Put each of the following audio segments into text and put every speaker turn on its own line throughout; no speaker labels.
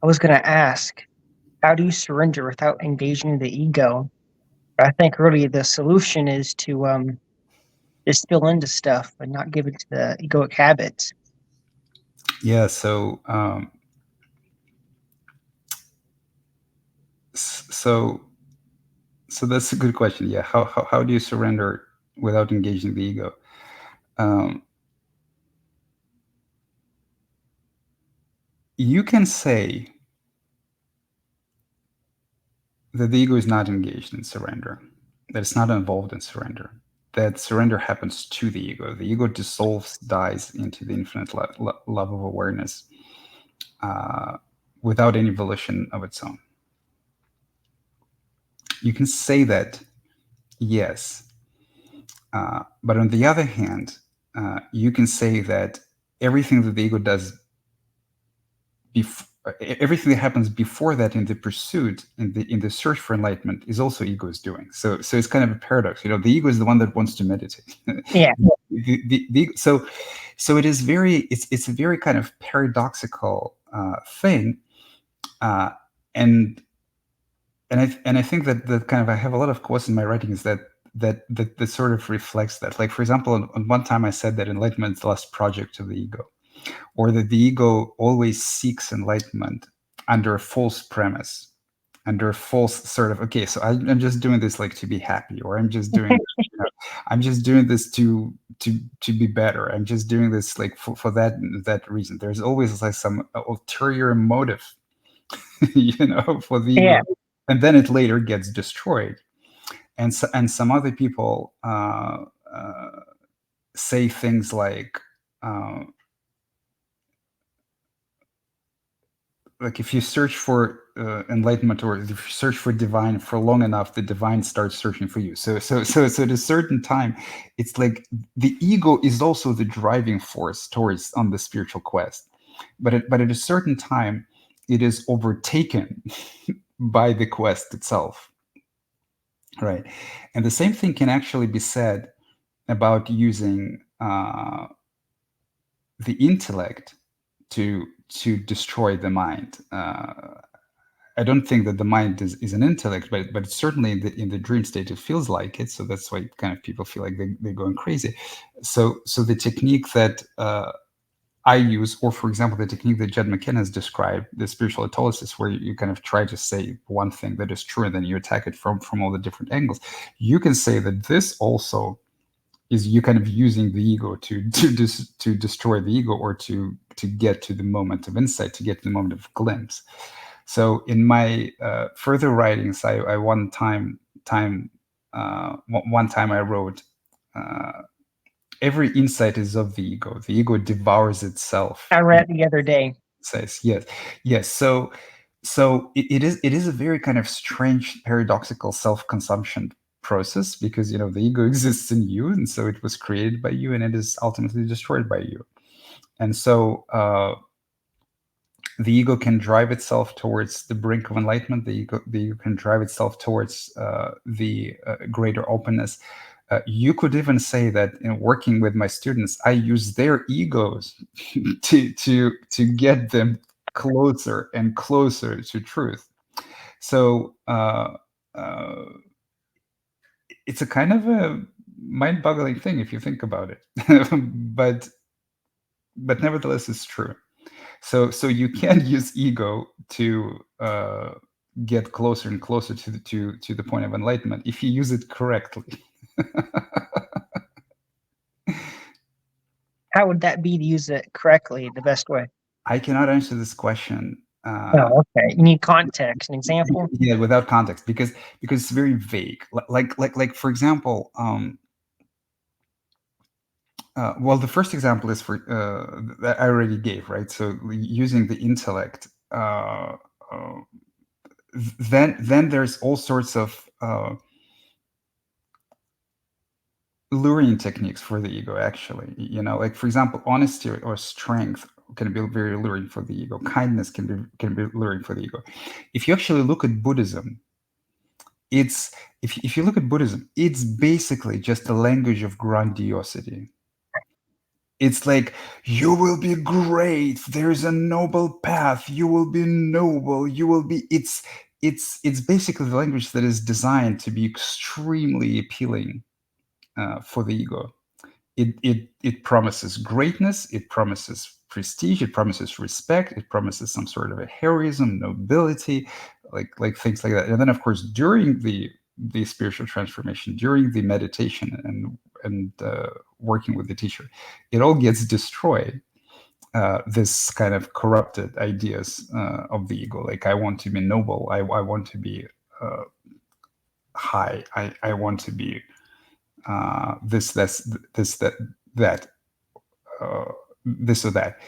I was going to ask, how do you surrender without engaging the ego? I think really the solution is to just spill into stuff and not give it to the egoic habits.
Yeah. So so that's a good question. Yeah. How do you surrender without engaging the ego? Um, you can say that the ego is not engaged in surrender, that it's not involved in surrender, that surrender happens to the ego. The ego dissolves, dies into the infinite love of awareness uh, without any volition of its own. You can say that, yes. But on the other hand, you can say that everything that the ego does everything that happens before that in the pursuit in the search for enlightenment is also ego is doing. So it's kind of a paradox. The ego is the one that wants to meditate.
Yeah.
So it is it's a very kind of paradoxical thing, uh, and I think that the kind of I have a lot of quotes in my writings that sort of reflects that. Like, for example, on one time I said that enlightenment is the last project of the ego, or that the ego always seeks enlightenment under a false premise, under a false sort of, okay, so I'm just doing this like to be happy, or I'm just doing this to be better. I'm just doing this like for that reason. There's always like some ulterior motive, for the ego,
Yeah.
and then it later gets destroyed. And some other people say things uh, like if you search for enlightenment, or if you search for divine for long enough, the divine starts searching for you. So at a certain time, it's like the ego is also the driving force towards on the spiritual quest, but at a certain time, it is overtaken by the quest itself, right? And the same thing can actually be said about using the intellect to destroy the mind. I don't think that the mind is an intellect, but certainly in the dream state it feels like it. So that's why kind of people feel like they're going crazy. So the technique that I use, or for example, the technique that Jed McKenna has described, the spiritual autolysis, where you kind of try to say one thing that is true and then you attack it from all the different angles. You can say that this also is you kind of using the ego to destroy the ego, or to get to the moment of insight, to get to the moment of glimpse. So in my further writings, I one time I wrote, uh, every insight is of the ego. The ego devours itself.
I read the other day.
Says yes, yes. So it is a very kind of strange paradoxical self-consumption process, because the ego exists in you, and so it was created by you, and it is ultimately destroyed by you. And so the ego can drive itself towards the brink of enlightenment. The ego can drive itself towards the greater openness. You could even say that in working with my students, I use their egos to get them closer and closer to truth. So uh, it's a kind of a mind-boggling thing if you think about it, but nevertheless, it's true. So you can use ego to get closer and closer to the point of enlightenment if you use it correctly.
How would that be to use it correctly, the best way?
I cannot answer this question.
Oh, okay. You need context, an example?
Yeah, without context, because it's very vague. Like for example, well, the first example is for that I already gave, right? So using the intellect, uh, then there's all sorts of luring techniques for the ego. Actually, like for example, honesty or strength can be very luring for the ego. Kindness can be luring for the ego. If you actually look at Buddhism, it's if you look at Buddhism, it's basically just a language of grandiosity. It's like, you will be great. There's a noble path. You will be noble. You will be. It's basically the language that is designed to be extremely appealing for the ego. It promises greatness. It promises prestige. It promises respect. It promises some sort of a heroism, nobility, like things like that. And then, of course, during the spiritual transformation, during the meditation and working with the teacher, it all gets destroyed. This kind of corrupted ideas of the ego, like I want to be noble, I want to be high, I want to be this, that, uh, this or that.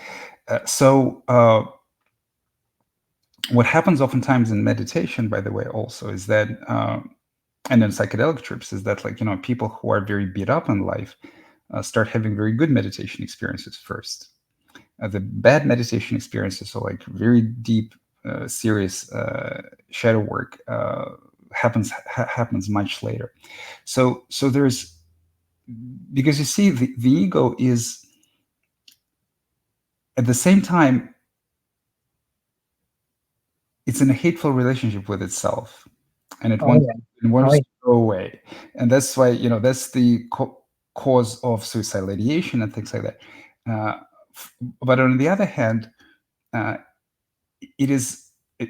So what happens oftentimes in meditation, by the way, also is that, and in psychedelic trips, is that, like, people who are very beat up in life start having very good meditation experiences first. The bad meditation experiences, are like very deep, serious shadow work, happens much later. So there's, because you see, the ego is at the same time, it's in a hateful relationship with itself, and it
Oh
wants
yeah.
it
Oh
wants
yeah.
to go away, and that's why, that's the cause of suicidal ideation and things like that. Uh, but on the other hand, uh, it is it,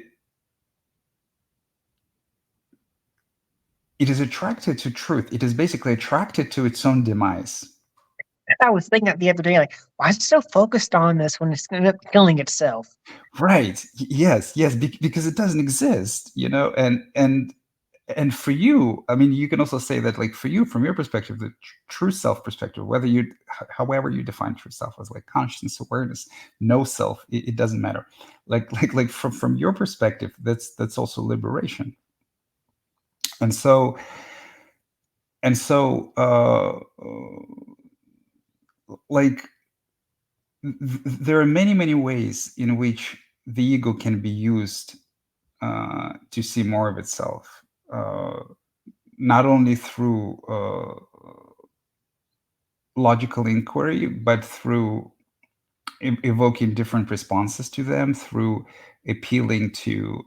it is attracted to truth. It is basically attracted to its own demise.
I was thinking that the other day, like, why is it so focused on this when it's going to end up killing itself?
Right. Yes, yes, because it doesn't exist, and for you, I mean, you can also say that, like, for you, from your perspective, the true self perspective, whether however you define true self, as like consciousness, awareness, no self, it doesn't matter. Like from your perspective, that's also liberation. And so and so like there are many ways in which the ego can be used to see more of itself, not only through logical inquiry, but through evoking different responses to them, through appealing to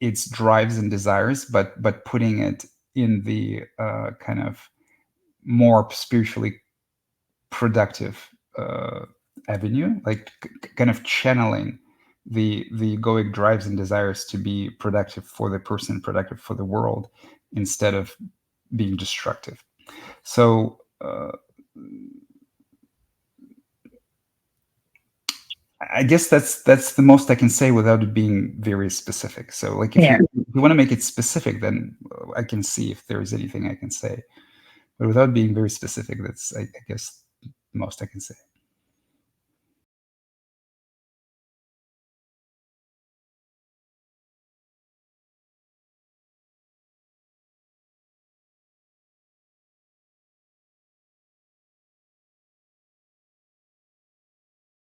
its drives and desires, but putting it in the kind of more spiritually productive avenue, like kind of channeling the egoic drives and desires to be productive for the person, productive for the world, instead of being destructive. So I guess that's the most I can say without it being very specific. So, like,
Yeah.
if you want to make it specific, then I can see if there is anything I can say. But without being very specific, that's, I guess, the most I can say.